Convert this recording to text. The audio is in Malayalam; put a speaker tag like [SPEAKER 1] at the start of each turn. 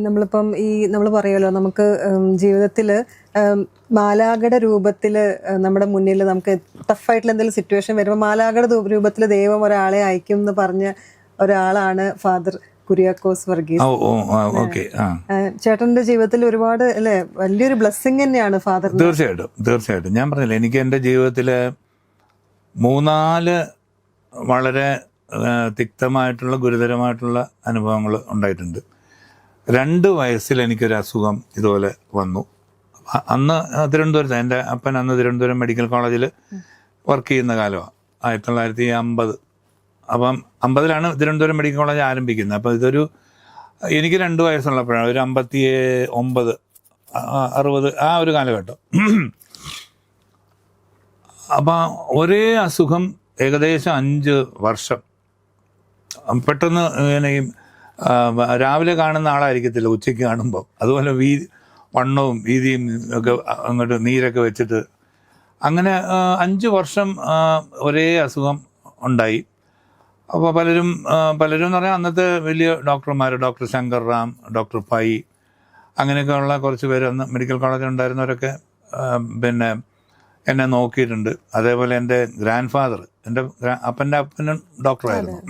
[SPEAKER 1] നമ്മളിപ്പം നമ്മൾ പറയുമല്ലോ നമുക്ക് ജീവിതത്തിൽ മാലാഖയുടെ രൂപത്തിൽ നമ്മുടെ മുന്നിൽ നമുക്ക് ടഫായിട്ടുള്ള എന്തെങ്കിലും സിറ്റുവേഷൻ വരുമ്പോൾ മാലാഖയുടെ രൂപത്തിൽ ദൈവം ഒരാളെ അയക്കും എന്ന് പറഞ്ഞ ഒരാളാണ് ഫാദർ കുര്യാക്കോസ് വർഗീസ്. ചേട്ടന്റെ ജീവിതത്തിൽ ഒരുപാട് അല്ലെ വലിയൊരു ബ്ലെസ്സിങ് തന്നെയാണ് ഫാദർ.
[SPEAKER 2] തീർച്ചയായിട്ടും ഞാൻ പറഞ്ഞില്ല, എനിക്ക് എൻ്റെ ജീവിതത്തില് 3-4 വളരെ തിക്തമായിട്ടുള്ള ഗുരുതരമായിട്ടുള്ള അനുഭവങ്ങൾ ഉണ്ടായിട്ടുണ്ട്. 2 വയസ്സിൽ എനിക്കൊരു അസുഖം ഇതുപോലെ വന്നു. അന്ന് തിരുവനന്തപുരത്ത് എൻ്റെ അപ്പൻ അന്ന് തിരുവനന്തപുരം മെഡിക്കൽ കോളേജിൽ വർക്ക് ചെയ്യുന്ന കാലമാണ് 1950. അപ്പം 50-ലാണ് തിരുവനന്തപുരം മെഡിക്കൽ കോളേജ് ആരംഭിക്കുന്നത്. അപ്പോൾ എനിക്ക് 2 വയസ്സുള്ളപ്പോഴാണ്, ഒരു 59, 60 ആ ഒരു കാലഘട്ടം. അപ്പം ഒരേ അസുഖം ഏകദേശം 5 വർഷം. പെട്ടെന്ന് ഇങ്ങനെ രാവിലെ കാണുന്ന ആളായിരിക്കത്തില്ല ഉച്ചയ്ക്ക് കാണുമ്പോൾ, അതുപോലെ വണ്ണവും വീതിയും ഒക്കെ അങ്ങോട്ട് നീരൊക്കെ വെച്ചിട്ട് അങ്ങനെ 5 വർഷം ഒരേ അസുഖം ഉണ്ടായി. അപ്പോൾ പലരും എന്ന് പറഞ്ഞാൽ അന്നത്തെ വലിയ ഡോക്ടർമാർ, doctor Shankar Ram, doctor pi, അങ്ങനെയൊക്കെയുള്ള കുറച്ച് പേര് അന്ന് മെഡിക്കൽ കോളേജിൽ ഉണ്ടായിരുന്നവരൊക്കെ പിന്നെ എന്നെ നോക്കിയിട്ടുണ്ട്. അതേപോലെ എൻ്റെ ഗ്രാൻഡ് ഫാദർ, എൻ്റെ അപ്പനും ഡോക്ടറായിരുന്നു.